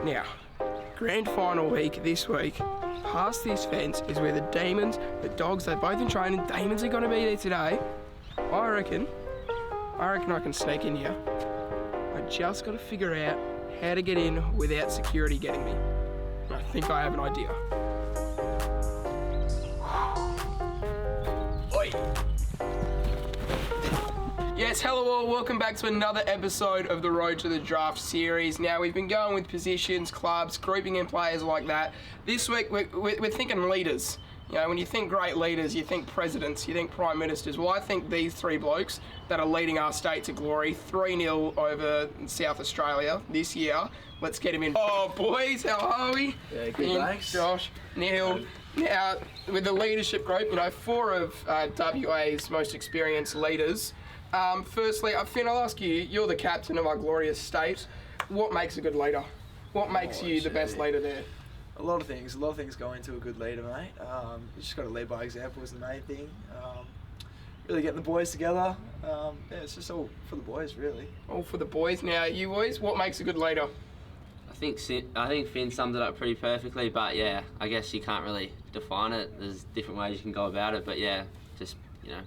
Now, grand final week this week. Past this fence is where the demons, the dogs, they've both been training. Demons are going to be there today. I reckon I can sneak in here. I just got to figure out how to get in without security getting me. I think I have an idea. Oi! Yes, hello all, welcome back to another episode of the Road to the Draft series. Now, we've been going with positions, clubs, grouping in players like that. This week, we're thinking leaders. You know, when you think great leaders, you think presidents, you think prime ministers. Well, I think these three blokes that are leading our state to glory, 3-0 over South Australia this year. Let's get him in. Oh, boys, how are we? Yeah, good, thanks. Josh, Neil. Now, with the leadership group, you know, 4 of WA's most experienced leaders. Firstly, Finn, I'll ask you, you're the captain of our glorious state. What makes a good leader? What makes you the best leader there? A lot of things go into a good leader, mate. You just got to lead by example is the main thing. Really getting the boys together. Yeah, it's just all for the boys, really. All for the boys. Now, you boys, what makes a good leader? I think Finn summed it up pretty perfectly, but yeah, I guess you can't really define it. There's different ways you can go about it, but yeah, just, you know,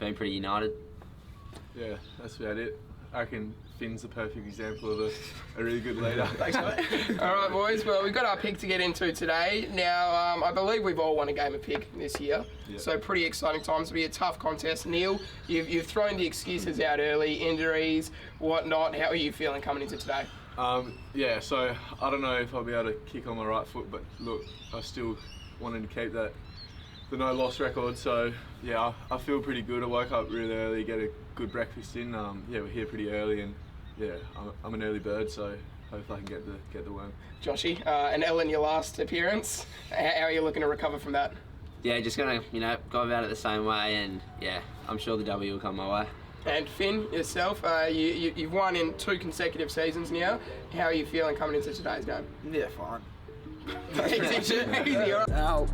being pretty united. Yeah, that's about it. I reckon Finn's the perfect example of a really good leader. Thanks, mate. All right, boys. Well, we've got our pick to get into today. Now, I believe we've all won a game of pick this year, so pretty exciting times. It'll be a tough contest. Neil, you've thrown the excuses out early, injuries, whatnot. How are you feeling coming into today? Yeah, so I don't know if I'll be able to kick on my right foot, but look, I still wanted to keep the no-loss record, so yeah, I feel pretty good. I woke up really early, get a good breakfast in. Yeah, we're here pretty early, and yeah, I'm an early bird, so hopefully I can get the worm. Joshy, and Ellen, your last appearance, how are you looking to recover from that? Yeah, just gonna, you know, go about it the same way, and yeah, I'm sure the W will come my way. And Finn, yourself, you've won in 2 consecutive seasons now. How are you feeling coming into today's game? Yeah, fine. Easy, all right.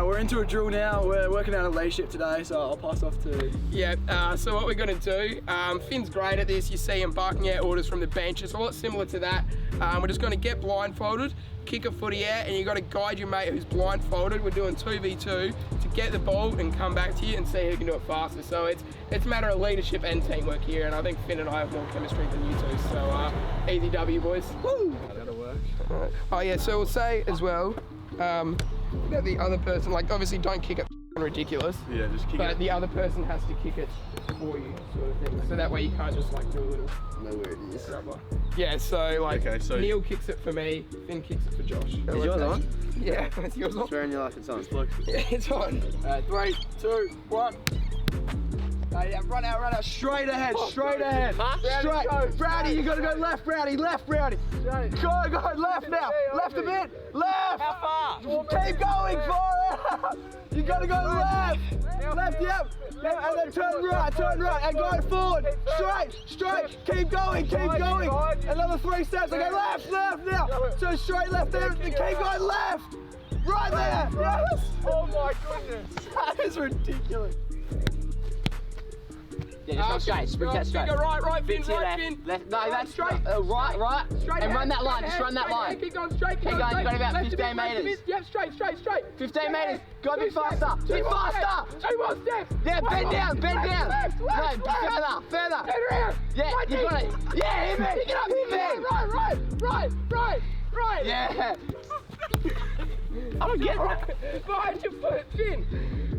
We're into a drill now. We're working out a leadership today, so I'll pass off to... Yeah, so what we're going to do, Finn's great at this. You see him barking out orders from the bench. It's a lot similar to that. We're just going to get blindfolded, kick a footy out, and you've got to guide your mate who's blindfolded. We're doing 2v2 to get the ball and come back to you and see who can do it faster. So it's a matter of leadership and teamwork here, and I think Finn and I have more chemistry than you two. So easy W, boys. Woo! That'll work. Right. Oh yeah, so we'll say as well, that the other person, like, obviously don't kick it ridiculous. Yeah, just kick it. But the other person has to kick it for you, sort of thing. So that way you can't just like do a little. Know where it is. Yeah, so like, okay, so Neil kicks it for me, Finn kicks it for Josh. Is yours on? Yeah, it's yours on. Swearing your life it's on. Yeah, it's on. 3, 2, 1. Yeah, run out, straight ahead, straight ahead. Straight. Brownie, you gotta go left, Brownie, left, Brownie. Go, left now. Left a bit. Left. How far? Keep going, far out. You gotta go left. Left, yep. And then turn right, and go forward. Straight. Keep going. Another 3 steps. Okay, left now. So straight left there. Keep going left. Right there. Yes. Oh my goodness. That is ridiculous. Yeah, just go straight, sprint that straight. Go right, Finn, left, Finn. left, no, that's straight. Right, Straight and ahead, run that line, ahead, just run that line. Keep going straight, Keep going, you've got about left 15 metres. Yep, straight. 15 metres, go a bit faster, Two more steps. Yeah, bend down. Left. No, further. Turn around. Yeah, you got it. Yeah, hit me. Pick it up, hit me. Right. Yeah. I don't get that. Behind your foot, Finn.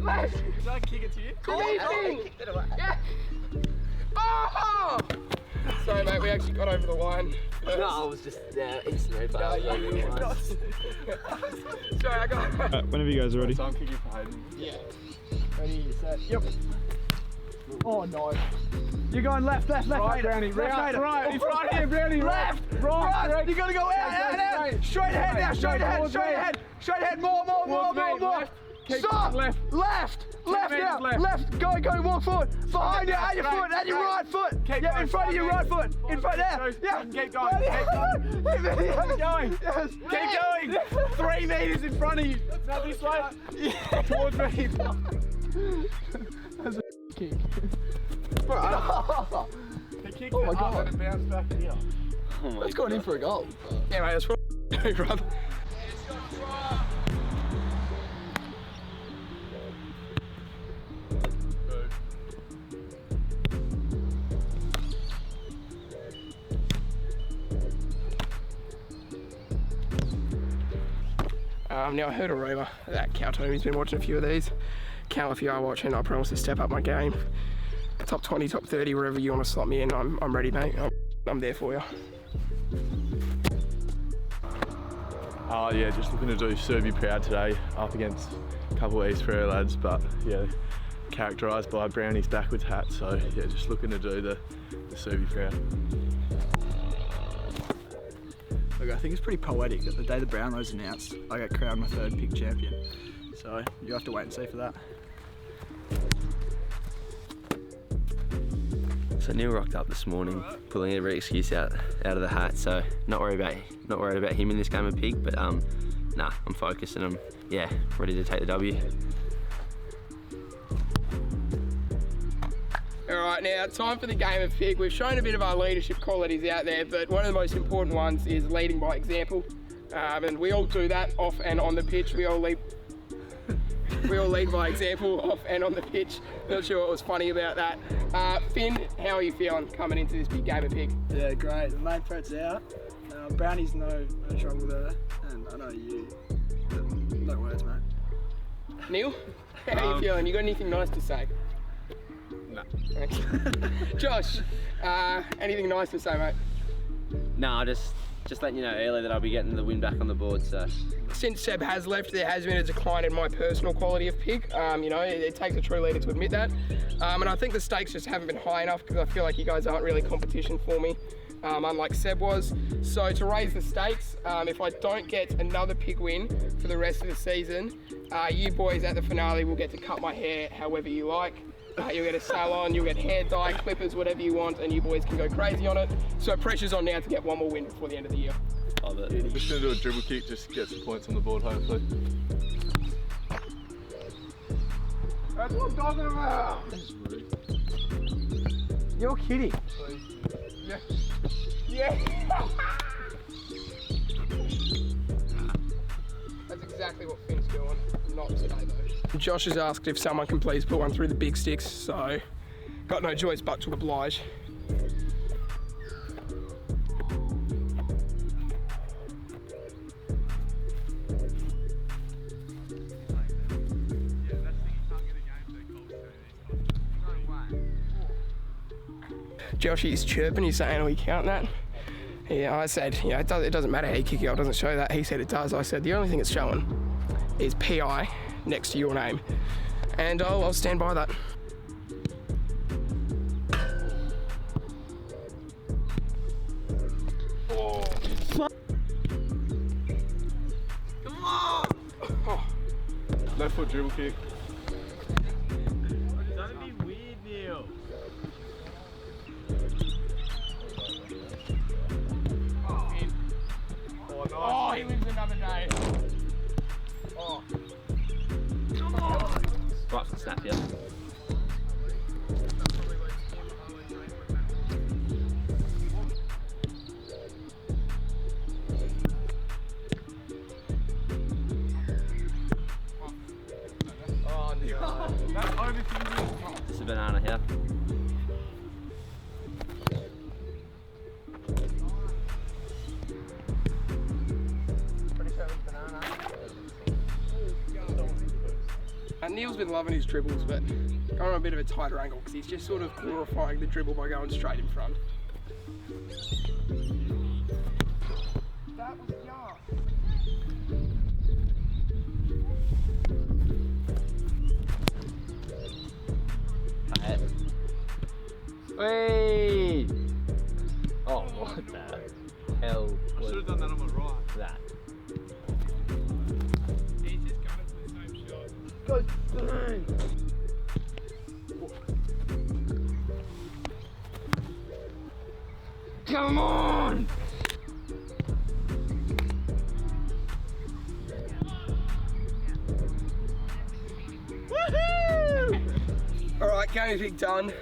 Left. Did I kick it to you? Finn. Yeah. Oh! Sorry, mate, we actually got over the line. No, I was just instantly. Sorry, I got. Whenever you guys are ready. So I'm kicking for Hayden. Yeah. Ready, set. Yep. Oh no. You're going left, Right, Brownie, right, in front of him, Brownie, left, right. You gotta go out. Straight ahead now, straight ahead, more. Stop. Left now, left. Go, walk forward. Behind you, at your foot, at your right foot. Yeah, in front of your right foot. In front there. Yeah. Keep going. Yes. Keep going. 3 metres in front of you. Not this way. Yeah. Towards me. That's a kick. He kicked it up and it bounced back here. Oh my That's gone in God. for a goal. Yeah, mate, that's what I do, brother. Now I heard a rumour that Cal told me he's been watching a few of these. Cal, if you are watching, I promise to step up my game. Top 20, top 30, wherever you want to slot me in, I'm ready, mate. I'm there for you. Yeah, just looking to do Serve proud today up against a couple of East Prairie lads, but yeah, characterised by Brownie's backwards hat, so yeah, just looking to do the Serve proud. Look, I think it's pretty poetic that the day the Brownlow's announced, I get crowned my 3rd pick champion. So you have to wait and see for that. So Neil rocked up this morning, pulling every excuse out of the hat. So not worried about him in this game of pig, but nah, I'm focused and I'm ready to take the W. All right, now time for the game of pig. We've shown a bit of our leadership qualities out there, but one of the most important ones is leading by example. And we all do that off and on the pitch. We all lead by example off and on the pitch. Not sure what was funny about that. Finn, how are you feeling coming into this big game of pig? Yeah, great. The main threat's out. Brownie's no trouble there, and I know you. No words, mate. Neil, how are you feeling? You got anything nice to say? No. Okay. Josh, anything nice to say, mate? No, just letting you know earlier that I'll be getting the win back on the board. So Since Seb has left, there has been a decline in my personal quality of pig. You know, it takes a true leader to admit that. And I think the stakes just haven't been high enough because I feel like you guys aren't really competition for me, unlike Seb was. So to raise the stakes, if I don't get another pig win for the rest of the season, you boys at the finale will get to cut my hair however you like. You'll get a salon, you'll get hair dye, clippers, whatever you want, and you boys can go crazy on it. So pressure's on now to get one more win before the end of the year. love it. We're just going to do a dribble kick, just to get some points on the board, hopefully. That's what I'm talking about. You're kidding. Yeah. Yeah. That's exactly what Finn's doing. Not today though. Josh has asked if someone can please put one through the big sticks, so got no choice but to oblige. Josh is chirping, he's saying, are we counting that? Yeah, I said, you know, it doesn't matter how you kick it, it doesn't show that. He said it does. I said, the only thing it's showing is PI next to your name. And I'll stand by that. Oh. Come on! Oh. Left foot dribble kick. Don't be weird, Neil. Oh, he lives another day. Oh. Come on! Right for the snap, yeah. Oh, no. That's overthinking. Just a banana here. Neil's been loving his dribbles, but going on a bit of a tighter angle because he's just sort of glorifying the dribble by going straight in front. That was young. Hey! Oh, what the hell I was should have done that on my right. that? He's just going for the same shot. Come on! All right, game pick done.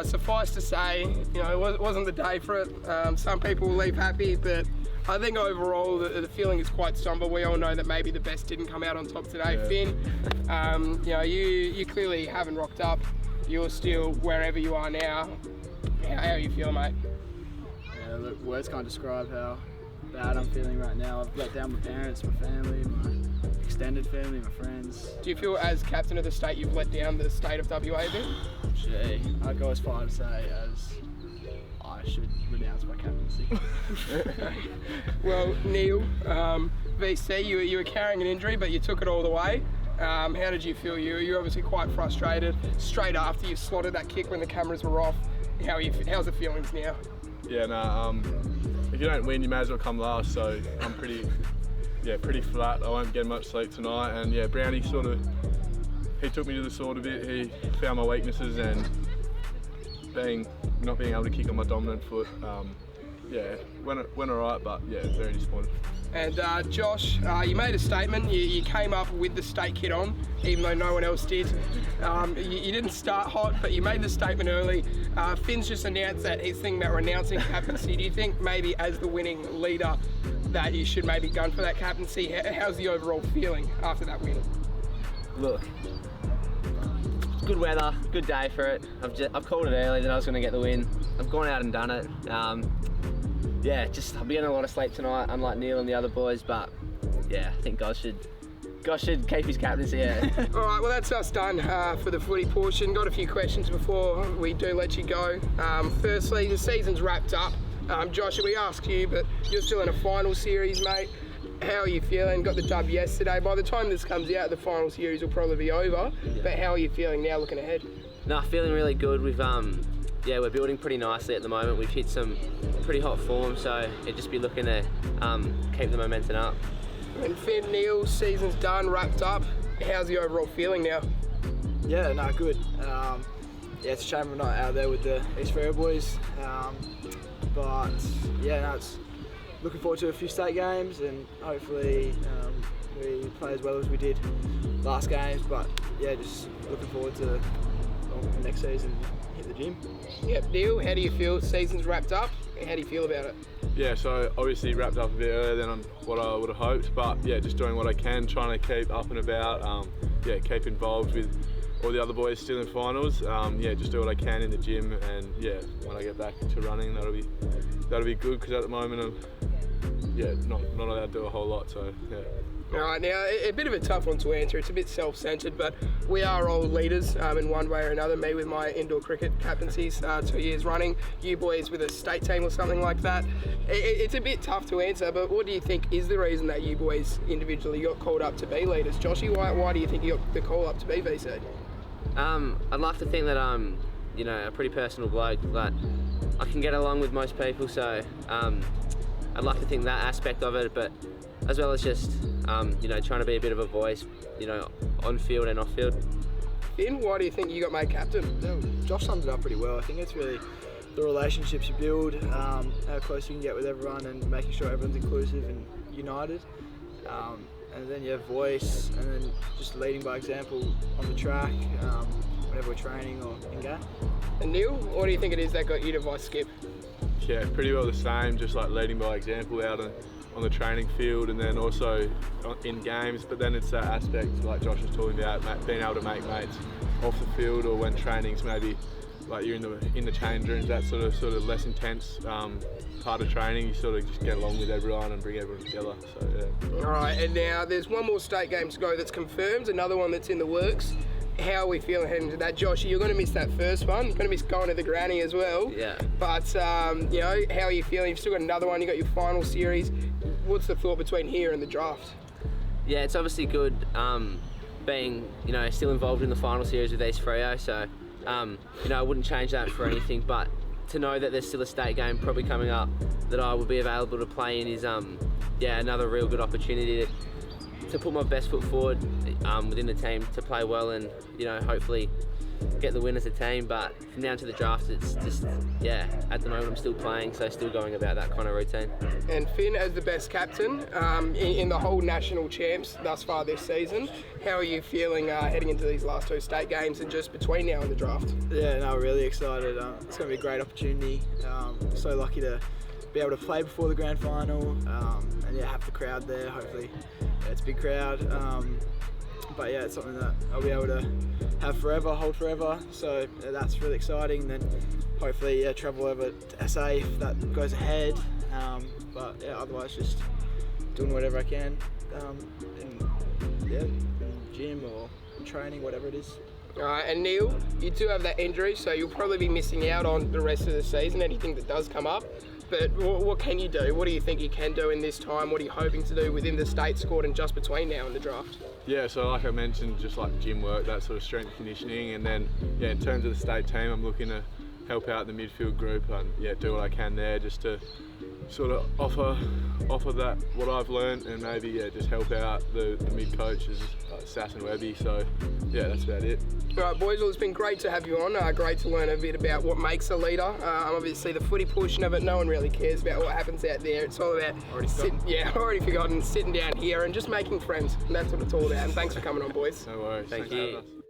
Suffice to say, you know, it wasn't the day for it. Some people will leave happy, but I think overall the feeling is quite somber. We all know that maybe the best didn't come out on top today. Yeah. Finn, you know, you clearly haven't rocked up. You're still wherever you are now. How you feel, mate? Yeah, look, words can't describe how bad I'm feeling right now. I've let down my parents, my family, my extended family, my friends. Do you feel as captain of the state you've let down the state of WA a bit? Gee, I'd go as far to say as I should renounce my captaincy. Well, Neil, VC, you were carrying an injury, but you took it all the way. How did you feel? You're obviously quite frustrated. Straight after you slotted that kick when the cameras were off, how's the feelings now? Yeah, if you don't win, you may as well come last. So I'm pretty flat. I won't get much sleep tonight. And yeah, Brownie he took me to the sword a bit. He found my weaknesses and not being able to kick on my dominant foot. Went alright, but yeah, very disappointed. And Josh, you made a statement. You came up with the state kit on, even though no one else did. You didn't start hot, but you made the statement early. Finn's just announced that he's thinking about renouncing captaincy. Do you think maybe as the winning leader that you should maybe gun for that captaincy? How's the overall feeling after that win? Look, good weather, good day for it. I've called it early that I was going to get the win. I've gone out and done it. I'll be getting a lot of sleep tonight, unlike Neil and the other boys. But yeah, I think God should keep his captaincy. Yeah. All right, well that's us done for the footy portion. Got a few questions before we do let you go. Firstly, the season's wrapped up. Josh, we asked you, but you're still in a final series, mate. How are you feeling? Got the dub yesterday. By the time this comes out, the final series will probably be over. Yeah. But how are you feeling now looking ahead? No, feeling really good. We're building pretty nicely at the moment. We've hit some pretty hot form, so it'd just be looking to keep the momentum up. And Finn, Neil, season's done, wrapped up. How's the overall feeling now? Yeah, no, good. It's a shame we're not out there with the East Freo boys. It's looking forward to a few state games and hopefully we play as well as we did last games. But yeah, just looking forward to the next season. Hit the gym. Yep, Neil, how do you feel? Season's wrapped up. How do you feel about it? Yeah, so obviously wrapped up a bit earlier than what I would have hoped, but yeah, just doing what I can, trying to keep up and about, keep involved with all the other boys still in finals. Just do what I can in the gym, and yeah, when I get back to running, that'll be good, because at the moment I'm not allowed to do a whole lot, so yeah. All right, now a bit of a tough one to answer. It's a bit self-centred, but we are all leaders in one way or another. Me with my indoor cricket captaincies 2 years running, you boys with a state team or something like that. It's a bit tough to answer, but what do you think is the reason that you boys individually got called up to be leaders? Joshy, why do you think you got the call up to be VC? I'd like to think that I'm, a pretty personal bloke, but I can get along with most people, so I'd like to think that aspect of it, but as well as just, trying to be a bit of a voice, on field and off field. Finn, why do you think you got made captain? Josh sums it up pretty well. I think it's really the relationships you build, how close you can get with everyone, and making sure everyone's inclusive and united. And then you have voice, and then just leading by example on the track, whenever we're training or in game. And Neil, what do you think it is that got you to vice skip? Yeah, pretty well the same, just like leading by example out on the training field, and then also in games. But then it's that aspect, like Josh was talking about, being able to make mates off the field, or when training's maybe like you're in the change rooms, that sort of less intense part of training. You sort of just get along with everyone and bring everyone together. So yeah. All right, and now there's one more state game to go that's confirmed, another one that's in the works. How are we feeling heading to that, Josh? You're going to miss that first one. You're going to miss going to the granny as well. Yeah. But how are you feeling? You've still got another one. You got your final series. What's the thought between here and the draft? Yeah, it's obviously good being still involved in the final series with East Freo. So I wouldn't change that for anything. But to know that there's still a state game probably coming up that I will be available to play in is another real good opportunity to put my best foot forward within the team, to play well and, hopefully get the win as a team. But from down to the draft, it's just, at the moment I'm still playing, so still going about that kind of routine. And Finn, as the best captain in the whole national champs thus far this season, how are you feeling heading into these last 2 state games and just between now and the draft? Yeah, no, really excited. It's going to be a great opportunity. So lucky to be able to play before the grand final and have the crowd there. Hopefully, it's a big crowd. But it's something that I'll be able to have forever, hold forever. So that's really exciting. And then hopefully travel over to SA if that goes ahead. But otherwise just doing whatever I can in gym or training, whatever it is. All right, and Neil, you do have that injury, so you'll probably be missing out on the rest of the season, anything that does come up. But what can you do? What do you think you can do in this time? What are you hoping to do within the state squad and just between now and the draft? Yeah, so like I mentioned, just like gym work, that sort of strength conditioning, and then in terms of the state team, I'm looking to help out the midfield group and do what I can there just to sort of offer that what I've learned, and maybe just help out the mid coaches Sass and Webby. So that's about it. All right, boys, well, it's been great to have you on. Great to learn a bit about what makes a leader. Obviously, the footy portion of it, no one really cares about what happens out there. It's all about already forgotten, sitting down here and just making friends. And that's what it's all about. And thanks for coming on, boys. No worries. Thank Thanks for you. having us.